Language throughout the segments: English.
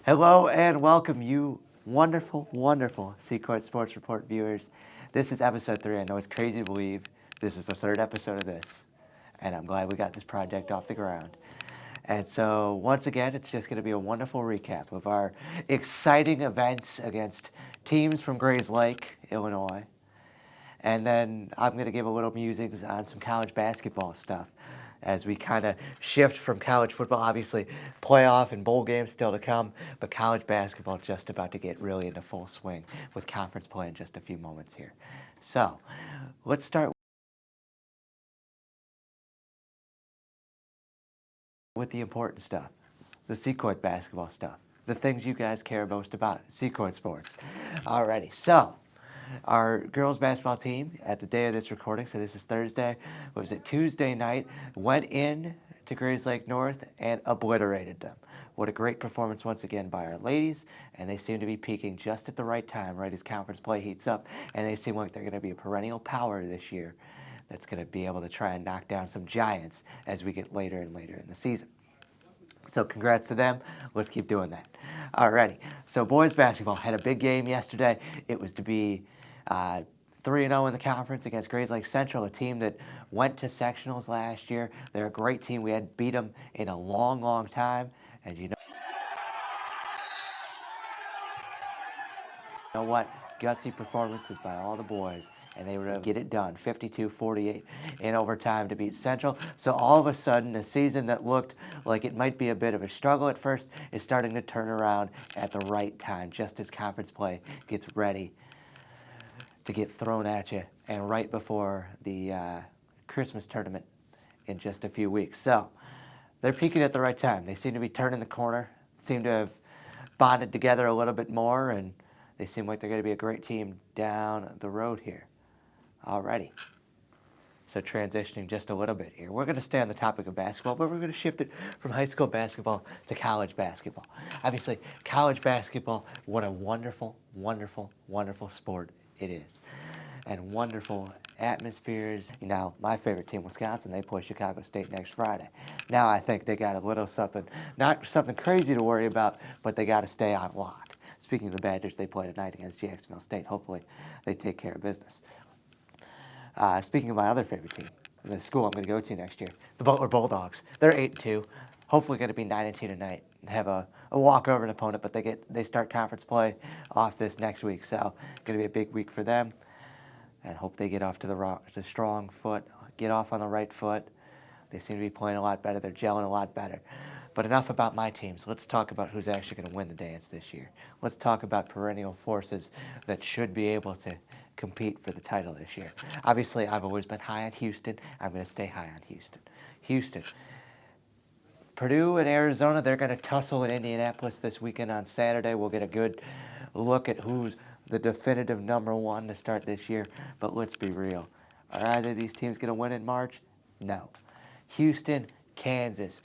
Hello and welcome, you wonderful, wonderful Seacourt Sports Report viewers. This is episode 3. I know it's crazy to believe this is the 3rd episode of this, and I'm glad we got this project off the ground. And so, once again, it's just going to be a wonderful recap of our exciting events against teams from Grayslake, Illinois. And then I'm going to give a little musings on some college basketball stuff as we kind of shift from college football. Obviously, playoff and bowl games still to come, but college basketball just about to get really into full swing with conference play in just a few moments here. So let's start with the important stuff, the Seacourt basketball stuff, the things you guys care most about, Seacourt sports. Alrighty, so our girls basketball team at the day of this recording, so this is Thursday, was it Tuesday night, went in to Grayslake North and obliterated them. What a great performance once again by our ladies, and they seem to be peaking just at the right time, right as conference play heats up, and they seem like they're going to be a perennial power this year that's going to be able to try and knock down some giants as we get later and later in the season. So congrats to them. Let's keep doing that. Alrighty. So boys basketball had a big game yesterday. It was to be 3-0 in the conference against Grayslake Central, a team that went to sectionals last year. They're a great team. We hadn't beat them in a long, long time. And you know what? Gutsy performances by all the boys, and they were able to get it done, 52-48 in overtime to beat Central. So all of a sudden, a season that looked like it might be a bit of a struggle at first is starting to turn around at the right time, just as conference play gets ready to get thrown at you, and right before the Christmas tournament in just a few weeks. So they're peaking at the right time. They seem to be turning the corner, seem to have bonded together a little bit more, and they seem like they're going to be a great team down the road here. Alrighty. So transitioning just a little bit here. We're going to stay on the topic of basketball, but we're going to shift it from high school basketball to college basketball. Obviously, college basketball, what a wonderful, wonderful, wonderful sport it is. And wonderful atmospheres. Now, my favorite team, Wisconsin, they play Chicago State next Friday. Now I think they got a little something, not something crazy to worry about, but they got to stay on lock. Speaking of the Badgers, they play tonight against Jacksonville State. Hopefully, they take care of business. Speaking of my other favorite team, the school I'm going to go to next year, the Butler Bulldogs. They're 8-2. Hopefully, going to be 9-2 tonight. Have a walkover an opponent, but they start conference play off this next week. So, going to be a big week for them. And hope they get off to the strong foot, get off on the right foot. They seem to be playing a lot better. They're gelling a lot better. But enough about my teams. Let's talk about who's actually going to win the dance this year. Let's talk about perennial forces that should be able to compete for the title this year. Obviously, I've always been high on Houston. I'm going to stay high on Houston. Houston. Purdue and Arizona, they're going to tussle in Indianapolis this weekend on Saturday. We'll get a good look at who's the definitive #1 to start this year. But let's be real. Are either of these teams going to win in March? No. Houston, Kansas,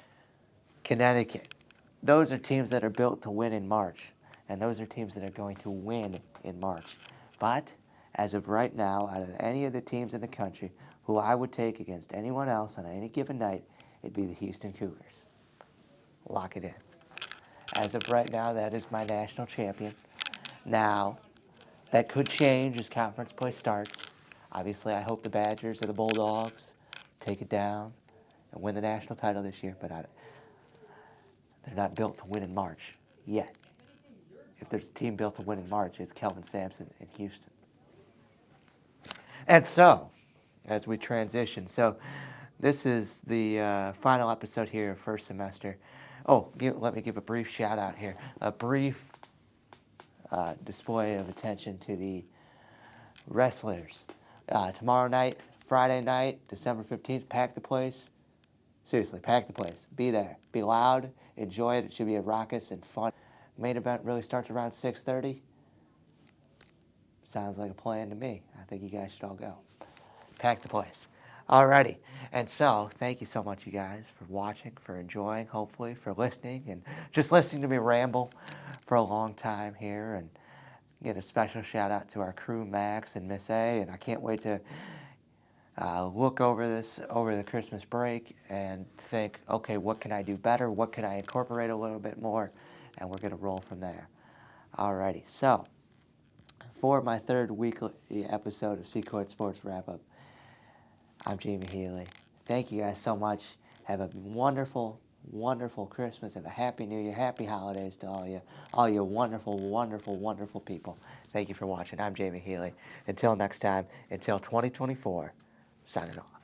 Connecticut. Those are teams that are built to win in March. And those are teams that are going to win in March. But as of right now, out of any of the teams in the country who I would take against anyone else on any given night, it'd be the Houston Cougars. Lock it in. As of right now, that is my national champion. Now, that could change as conference play starts. Obviously, I hope the Badgers or the Bulldogs take it down and win the national title this year, but they're not built to win in March yet. If there's a team built to win in March, it's Kelvin Sampson in Houston. And so, as we transition, so this is the final episode here of first semester. Oh, let me give a brief shout out here. A brief display of attention to the wrestlers. Tomorrow night, Friday night, December 15th, pack the place. Seriously, pack the place. Be there. Be loud. Enjoy it. It should be a raucous and fun. Main event really starts around 6:30. Sounds like a plan to me. I think you guys should all go. Pack the place. Alrighty. And so, thank you so much, you guys, for watching, for enjoying, hopefully, for listening, and just listening to me ramble for a long time here. And get a special shout out to our crew, Max and Miss A. And I can't wait to look over this over the Christmas break and think, okay, what can I do better? What can I incorporate a little bit more and we're going to roll from there. Alrighty, so for my third weekly episode of Seacourt Sports Wrap-Up, I'm Jamie Healy. Thank you guys so much. Have a wonderful, wonderful Christmas and a Happy New Year. Happy holidays to all you wonderful, wonderful, wonderful people. Thank you for watching. I'm Jamie Healy. Until next time, until 2024, signing off.